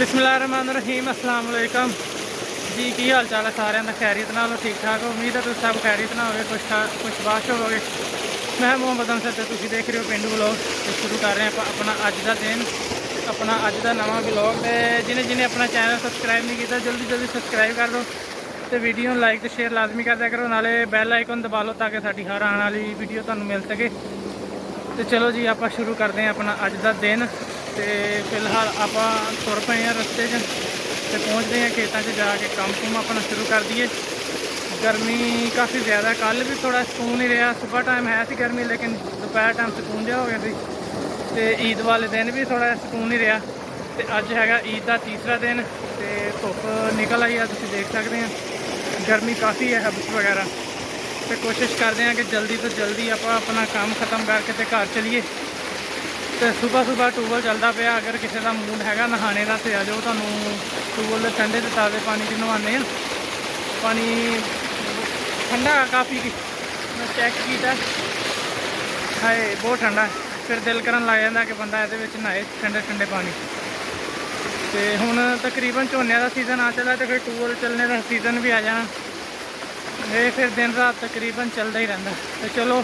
बिस्मिल्लाहिर्रहमानिर्रहीम अस्सलाम वालेकुम जी। की हाल चाल है सारे का? खैरियत नाल ठीक ठाक? उम्मीद है तुम सब खैरियत ना हो, कुछ बाश होवोगे। मैं मोहम्मद अंसर ते तुसीं देख रहे हो पेंडू ब्लॉग। तो शुरू कर रहे हैं अपना अज का दिन, अपना अज का नवा ब्लॉग। तो जिन्हें जिन्हें अपना चैनल सबसक्राइब नहीं किया जल्दी जल्दी सबसक्राइब कर दो, तो वीडियो लाइक तो शेयर लाजमी कर दिया करो, नाले बैल आइकन दबा लो ताकि साडी हर आने वाली वीडियो तुहानूं मिल सके। तो चलो जी आप शुरू करते हैं अपना अज का दिन। तो फिलहाल आप तुर पे हैं रस्ते तो पहुँचते हैं खेतों से जाके काम कुम अपना शुरू कर दिए। गर्मी काफ़ी ज़्यादा, कल भी थोड़ा सुकून ही रहा। सुबह टाइम है सी गर्मी, लेकिन दोपहर टाइम सुकून जहा हो गया सी। तो ईद वाले दिन भी थोड़ा सुकून ही रहा। तो अज है ईद का तीसरा दिन, तो धुप निकल आई है, तुम देख सकते हैं। गर्मी काफ़ी है हब्स वगैरह। तो कोशिश करते हैं कि जल्दी तो जल्दी आप अपना काम ख़त्म करके तो घर चलीए। तो सुबह सुबह टूबल चलता पाया, अगर किसी का मूड है नहाने का तो आ जाओ, तुहानूं टूबल ठंडे तो ताज़े पानी च नहाने। पानी ठंडा काफ़ी, मैं चैक किया, हाय बहुत ठंडा है। फिर दिल करन लग जाता कि बंदा ये नहाए ठंडे ठंडे पानी। तो हुण तकरीबन झोने का सीजन आ चला, तो फिर टूबल चलने का सीजन भी आ जाना। ये फिर दिन रात तकरीबन चलता ही रहता। तो चलो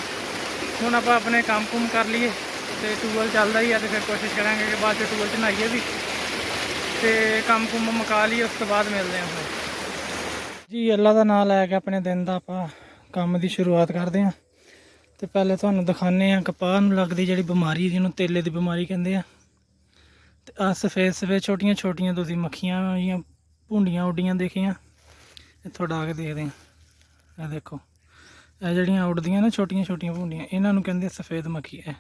हुण आप अपने काम कुम कर लिए, तो टूबल चलता ही है। तो फिर कोशिश करेंगे कि बाद टूबल च नहाइए भी, तो काम कुम मुका लिए, उस तो बाद मिलते हैं फिर जी। अल्लाह का नाम लैके अपने दिन का आप काम की शुरुआत करते हैं। तो पहले तुहानूं दिखाने कपाह नूं लगदी जिहड़ी बीमारी, जिन्होंने तेले की बीमारी कहते हैं। तो आ सफेद सफेद छोटियां छोटियां तुसीं मक्खियां जियां भुंडियां उड्डियां देखियां, इत्थों डा के देखते हैं। यह देखो, यह जड़ियाँ उड़दियाँ ना छोटियां छोटियां भुंडियां, इन्हों कहते सफेद मक्खी है।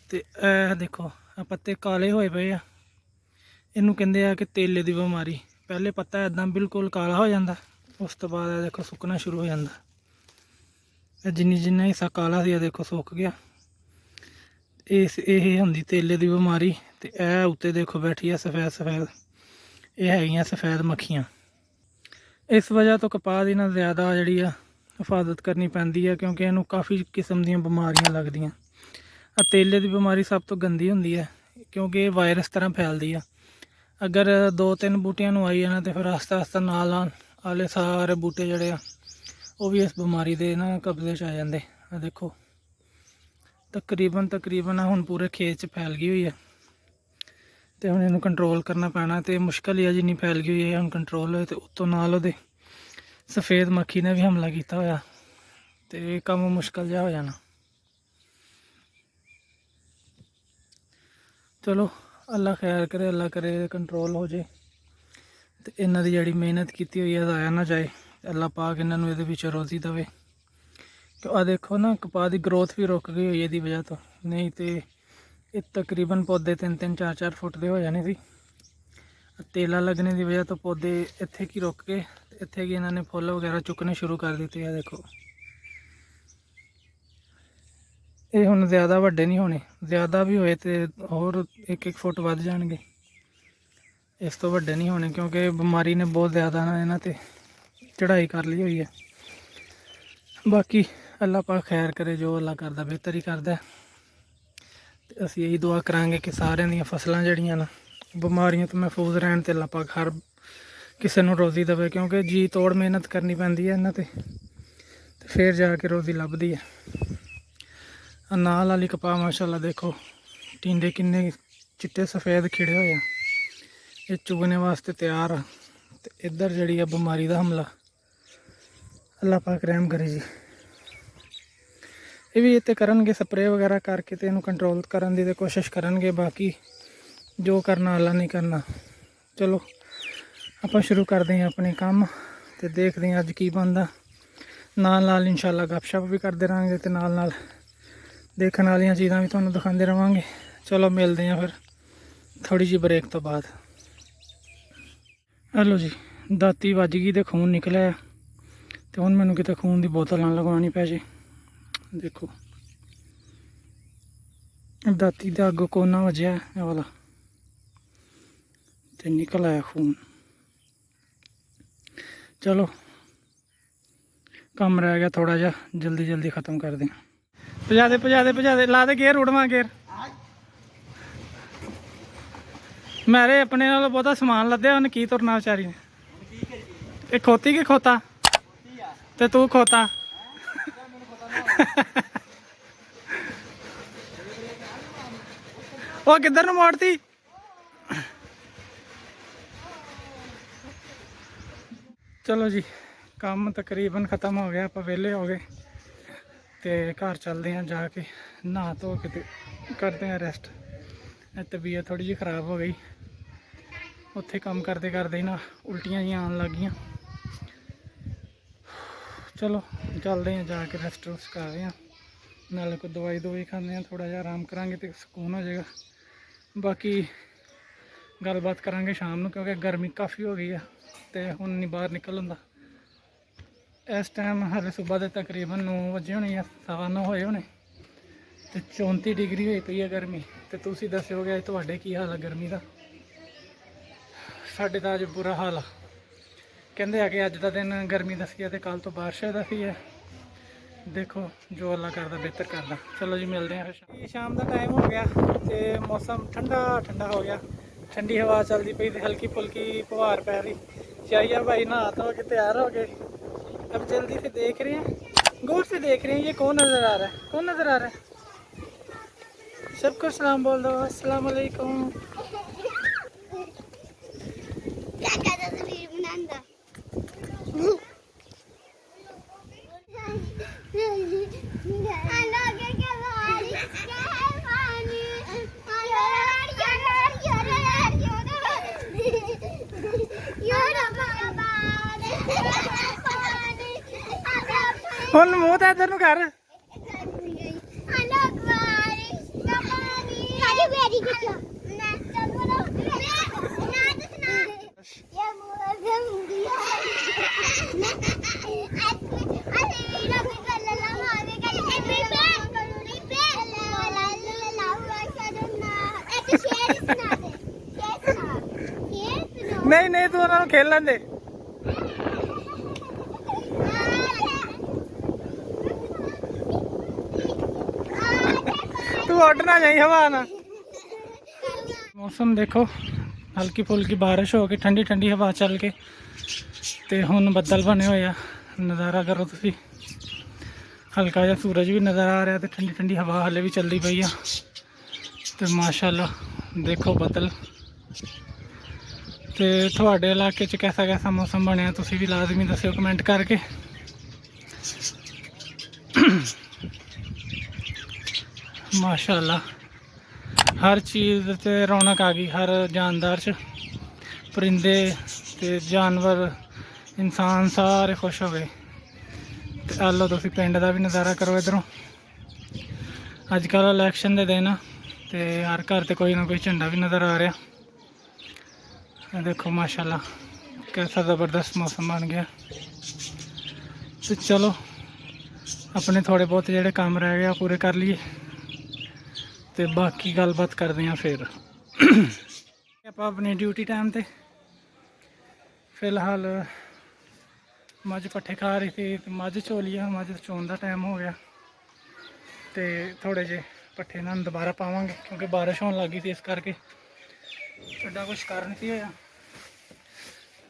तो यह देखो आ पत्ते काले होए पे आ, इनू कहते हैं कि तेले की बीमारी। पहले पत्ता इदा बिल्कुल काला हो जाता, उस तो बाद देखो सुकना शुरू हो जाता। जिन्नी जिन्ना हिस्सा काला सी देखो सुक गया। इस यही होंगी तेले की बीमारी। तो यह उत्ते देखो बैठी है सफेद सफेद, यह है सफेद मक्खियाँ। इस वजह तो कपाह की ना ज़्यादा जी हिफाजत करनी पैंदी है, क्योंकि इनू काफ़ी किस्म दी बीमारियां लगदियां। तेले की बीमारी सब तो गंदी होंदी है, क्योंकि ये वायरस तरह फैलती है। अगर दो तीन बूटियां नूं आई जाना, तो फिर आस्ता आस्ता नाल आले सारे बूटे जड़े आ वो भी इस बीमारी के ना कब्जे च आ जाते। देखो तकरीबन तकरीबन हुण पूरे खेत च फैल गई हुई है। तो हुण इनू कंट्रोल करना पैना, तो मुश्किल ही है जिन्नी फैल गई हुई है। हुण कंट्रोल होए तो उत्तों नाल उहदे सफेद मक्खी ने भी हमला किया होया, तो ये काम मुश्किल जहा हो जाना। चलो अल्लाह खैर करे, अल्लाह करे कंट्रोल हो जाए। तो इन्हों की जी मेहनत की हुई है आया ना जाए, अल्लाह पाक इन्हों ये रोज़ी देवे। तो आ देखो ना कपाह की ग्रोथ भी रुक गई हुई है वजह तो, नहीं तो ये तकरीबन पौधे 3-3 4-4 फुट के हो जाने सी। तेला लगने की वजह तो पौधे इत्थे की रुक गए, इत्थे की इन्होंने फुल वगैरह चुकने शुरू कर दिते हैं। देखो ये हुण ज़्यादा वड्डे नहीं होने, ज़्यादा भी होए तो होर 1-1 फुट वध जाएंगे, इस तो वड्डे नहीं होने, क्योंकि बीमारी ने बहुत ज़्यादा ना इन्हां ते चढ़ाई कर ली हुई है। बाकी अल्लाह पाक खैर करे, जो अल्लाह करदा बेहतर ही करदा। तो असीं यही दुआ करांगे कि सारिਆਂ ਦੀਆਂ फसलां जड़ियां ना बीमारियों तो महफूज रहन, ते अल्लाह पाक हर किसी नूं रोज़ी देवे, क्योंकि जी तोड़ मेहनत करनी पैंदी है इन्हां ते फिर जाके रोज़ी लभदी है। नाल वाली कपाह माशाअल्लाह देखो टिंडे किन्ने चिट्टे सफ़ेद खिड़े हुए, ये चुगने वास्ते तैयार आ। तो इधर जी बीमारी का हमला, अल्लाह पाक रहम करे जी। ये भी इतने करनगे स्प्रे वगैरह करके तो इन्हू कंट्रोल करने की कोशिश करनगे, बाकी जो करना अल्लाह नहीं करना। चलो आप शुरू करते हैं अपने काम, तो देखते हैं अज की बनता। नाल इंशाअल्लाह गपशप भी करते रहेंगे, तो नाल देखने वाली चीज़ा भी तुहानूं दिखाते रहांगे। चलो मिलते हैं फिर थोड़ी जी ब्रेक तो बाद। हेलो जी, दाती वज गई तो खून निकलिया, तो हुण मैनूं किते खून की बोतल ना लगवानी पै जे। देखो दाती का अगों कोना वजया है वाला, तो निकल आया खून। चलो काम रह गया थोड़ा जा, जल्दी जल्दी ख़त्म कर दें। भजा दे ला दे गेर, उड़वा गेर। ਮੇਰੇ ਆਪਣੇ ਨਾਲ ਬਹੁਤਾ ਸਮਾਨ ਲੱਦਿਆ, ਉਹਨੇ ਕੀ ਤੁਰਨਾ ਵਿਚਾਰੀ ਨੇ। ਇਹ ਖੋਤੀ ਕਿ ਖੋਤਾ ਤੇ ਤੂੰ ਖੋਤਾ। ਉਹ ਕਿੱਧਰ ਨੂੰ ਮੋੜਤੀ। ਚਲੋ ਜੀ, ਕੰਮ ਤਕਰੀਬਨ ਖਤਮ ਹੋ ਗਿਆ, ਆਪਾਂ ਵਿਹਲੇ ਹੋ ਗਏ ਤੇ ਘਰ ਚੱਲਦੇ ਹਾਂ। ਜਾ ਕੇ ਨਹਾ ਧੋ ਕੇ ਤੇ ਕਰਦੇ ਹਾਂ ਰੈਸਟ। ਤਬੀਅਤ ਥੋੜੀ ਜਿਹੀ ਖਰਾਬ ਹੋ ਗਈ, ਉੱਥੇ ਕੰਮ ਕਰਦੇ ਕਰਦੇ ਹੀ ਨਾ ਉਲਟੀਆਂ ਜਿਹੀਆਂ ਆਉਣ ਲੱਗ ਗਈਆਂ। ਚਲੋ ਚੱਲਦੇ ਹਾਂ, ਜਾ ਕੇ ਰੈਸਟ ਰੁਸਟ ਕਰਦੇ ਹਾਂ, ਨਾਲੇ ਕੋਈ ਦਵਾਈ ਖਾਂਦੇ ਹਾਂ, ਥੋੜਾ ਜਿਹਾ ਆਰਾਮ ਕਰਾਂਗੇ ਤੇ ਸਕੂਨ ਹੋ ਜਾਏਗਾ। ਬਾਕੀ ਗੱਲਬਾਤ ਕਰਾਂਗੇ ਸ਼ਾਮ ਨੂੰ, ਕਿਉਂਕਿ ਗਰਮੀ ਕਾਫੀ ਹੋ ਗਈ ਆ ਤੇ ਹੁਣ ਨਹੀਂ ਬਾਹਰ ਨਿਕਲ ਹੁੰਦਾ। ਇਸ ਟਾਈਮ ਹਾਲੇ ਸਵੇਰ ਦੇ ਤਕਰੀਬਨ 9 ਵਜੇ ਹੋਣੇ ਜਾਂ 9:15 ਹੋਏ ਹੋਣੇ ਤੇ 34 ਡਿਗਰੀ ਹੋਈ ਪਈ ਹੈ ਗਰਮੀ। ਤੇ ਤੁਸੀਂ ਦੱਸਿਓਗੇ ਅੱਜ ਤੁਹਾਡੇ ਕੀ ਹਾਲ ਹੈ ਗਰਮੀ ਦਾ। ਸਾਡੇ ਤਾਂ ਅੱਜ ਬੁਰਾ ਹਾਲ ਆ। ਕਹਿੰਦੇ ਆ ਕਿ ਅੱਜ ਦਾ ਦਿਨ ਗਰਮੀ ਦੱਸੀ ਹੈ ਤੇ ਕੱਲ ਤੋਂ ਬਾਰਿਸ਼ ਦੱਸੀ ਹੈ। ਦੇਖੋ ਜੋ ਅੱਲਾ ਕਰਦਾ ਬਿਹਤਰ ਕਰਦਾ। ਚਲੋ ਜੀ, ਮਿਲਦੇ ਹਾਂ ਫਿਰ। ਸ਼ਾਮ ਦਾ ਟਾਈਮ ਹੋ ਗਿਆ ਤੇ ਮੌਸਮ ਠੰਡਾ ਹੋ ਗਿਆ, ਠੰਡੀ ਹਵਾ ਚੱਲਦੀ ਪਈ ਤੇ ਹਲਕੀ फुल्की फुहार पै रही। शाहिया भाई नहा धो के तैयार हो गए। अब जल्दी से देख रहे हैं, गौर से देख रहे हैं ये कौन नज़र आ रहा है, कौन नज़र आ रहा है। सबको सलाम बोल दो, अस्सलाम वालेकुम। ਹੁਣ ਮੂੰਹ ਤਾਂ ਇੱਧਰ ਨੂੰ ਕਰ। ਨਹੀਂ ਨਹੀਂ, ਤੂੰ ਉਹਨਾਂ ਨੂੰ ਖੇਲ ਲੈਂਦੇ। तू उड़ना नहीं हवा ना। मौसम देखो, हल्की फुल्की बारिश हो गई, ठंडी ठंडी हवा चल के ते हुण बदल बने हुए आ। नज़ारा करो तुसी, हल्का जिहा सूरज भी नज़र आ रहा ते ठंडी ठंडी हवा हाले भी चलती पई आ ते माशाअल्लाह देखो बदल। ते तुहाडे इलाके च कैसा कैसा मौसम बनया तुसी भी लाजमी दस्सिओ कमेंट करके। माशाअल्लाह हर चीज़ ते रौनक आ गई, हर जानदार च परिंदे ते जानवर इंसान सारे खुश हो गए। ते आलो तुसी पिंड दा भी नज़ारा करो इधरों। अजकल इलैक्शन दे दिन ते हर घर ते कोई ना कोई झंडा भी नज़र आ रहा। देखो माशाअल्लाह कैसा ज़बरदस्त मौसम बन गया। तो चलो अपने थोड़े बहुत जेडे काम रह गए पूरे कर लिए ਤੇ ਬਾਕੀ ਗੱਲਬਾਤ ਕਰਦੇ ਹਾਂ ਫਿਰ। ਆਪਾਂ ਆਪਣੀ ਡਿਊਟੀ ਟਾਈਮ ਤੇ ਫਿਲਹਾਲ ਮੱਝ ਪੱਠੇ ਖਾ ਰਹੀ ਸੀ ਤੇ ਮੱਝ ਚੋਲੀ ਆ। ਮੱਝ ਚੋਣ ਦਾ ਟਾਈਮ ਹੋ ਗਿਆ ਤੇ ਥੋੜੇ ਜਿਹੇ ਪੱਠੇ ਇਹਨਾਂ ਨੂੰ ਦੁਬਾਰਾ ਪਾਵਾਂਗੇ ਕਿਉਂਕਿ ਬਾਰਿਸ਼ ਹੋਣ ਲੱਗੀ ਸੀ, ਇਸ ਕਰਕੇ ਐਡਾ ਕੁਛ ਕਰ ਨਹੀਂ ਸੀ ਹੋਇਆ।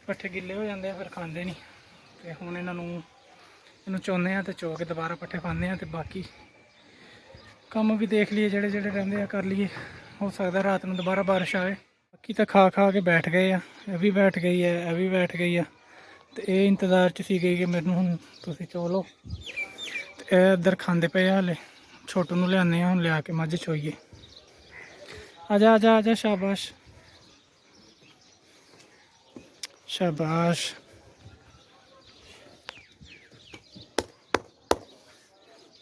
ਪੱਠੇ ਗਿੱਲੇ ਹੋ ਜਾਂਦੇ ਆ ਫਿਰ ਖਾਂਦੇ ਨਹੀਂ। ਤੇ ਹੁਣ ਇਹਨੂੰ ਚੋਂਦੇ ਆ ਤੇ ਚੋ ਕੇ ਦੁਬਾਰਾ ਪੱਠੇ ਪਾਉਂਦੇ ਆ ਤੇ ਬਾਕੀ ਕੰਮ भी देख लिए जेडे जेडे रहंदे आ कर लिए। हो सकता रात में दोबारा बारिश आए। बाकी तो खा के बैठ गए आ, यह भी बैठ गई है, यह भी बैठ गई है। तो ये इंतज़ार च सी गई कि मैनू हुण तुसीं चो लो। तो यह इधर खांदे पे हाले छोटू नूं लियाने हुण लिया के मझ चोईए। आजा आजा आजा, शाबाश शाबाश।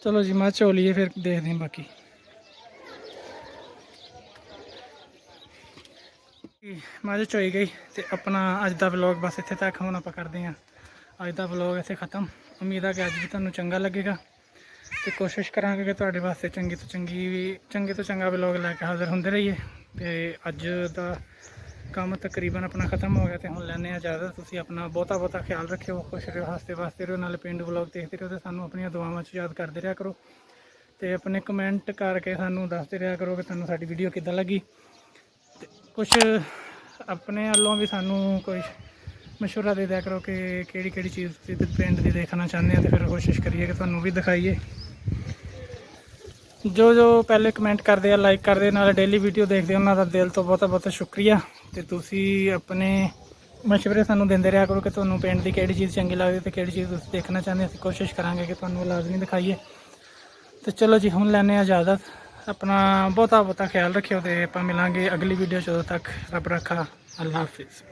चलो जी मझ चो लीए फिर देखते हैं बाकी। मझ चोई गई तो अपना अज का व्लॉग बस इत्थे तक हुण आपां करते हैं। अज का व्लॉग इत्थे खत्म। उम्मीद है कि अज भी तुहानूं चंगा लगेगा तो कोशिश करांगे कि तुहाडे वास्ते चंगे तो चंगा व्लॉग लैके हाज़र होंदे रहिए। तो अज का काम तकरीबन अपना खत्म हो गया तो हुण लैने इजाज़त। तुसीं अपना बहुता ख्याल रखियो, खुश रहो, हसते वास्ते रहो, नाले पेंडू व्लॉग देखते रहो तो सानूं अपनियां दुआवां च याद करते रहा करो। तो अपने कमेंट करके सानूं दसदे रहा करो कि तुहानूं साडी वीडियो किद्दां लगी। ਕੁਛ ਆਪਣੇ ਵੱਲੋਂ ਵੀ ਸਾਨੂੰ ਕੋਈ ਮਸ਼ਵਰਾ ਦੇ ਦਿਆ ਕਰੋ ਕਿ ਕਿਹੜੀ ਕਿਹੜੀ ਚੀਜ਼ ਤੁਸੀਂ ਪਿੰਡ ਦੀ ਦੇਖਣਾ ਚਾਹੁੰਦੇ ਆ, ਤੇ ਫਿਰ ਕੋਸ਼ਿਸ਼ ਕਰੀਏ ਕਿ ਤੁਹਾਨੂੰ ਵੀ ਦਿਖਾਈਏ। ਜੋ ਪਹਿਲੇ ਕਮੈਂਟ ਕਰਦੇ ਆ, ਲਾਈਕ ਕਰਦੇ, ਨਾਲ ਡੇਲੀ ਵੀਡੀਓ ਦੇਖਦੇ, ਉਹਨਾਂ ਦਾ ਦਿਲ ਤੋਂ ਬਹੁਤ ਬਹੁਤ ਸ਼ੁਕਰੀਆ। ਤੇ ਤੁਸੀਂ ਆਪਣੇ ਮਸ਼ਵਰੇ ਸਾਨੂੰ ਦਿੰਦੇ ਰਿਹਾ ਕਰੋ ਕਿ ਤੁਹਾਨੂੰ ਪਿੰਡ ਦੀ ਕਿਹੜੀ ਚੀਜ਼ ਚੰਗੀ ਲੱਗਦੀ ਤੇ ਕਿਹੜੀ ਚੀਜ਼ ਤੁਸੀਂ ਦੇਖਣਾ ਚਾਹੁੰਦੇ। ਅਸੀਂ ਕੋਸ਼ਿਸ਼ ਕਰਾਂਗੇ ਕਿ ਤੁਹਾਨੂੰ ਲਾਜ਼ਮੀ ਦਿਖਾਈਏ। ਤੇ ਚਲੋ ਜੀ, ਹੁਣ ਲੈਂਦੇ ਹਾਂ ਇਜਾਜ਼ਤ। ਆਪਣਾ ਬਹੁਤਾ ਖਿਆਲ ਰੱਖਿਓ ਤੇ ਆਪਾਂ ਮਿਲਾਂਗੇ ਅਗਲੀ ਵੀਡੀਓ 'ਚ। ਉਦੋਂ ਤੱਕ ਰੱਬ ਰੱਖਾ। ਅੱਲਾ ਹਾਫਿਜ਼।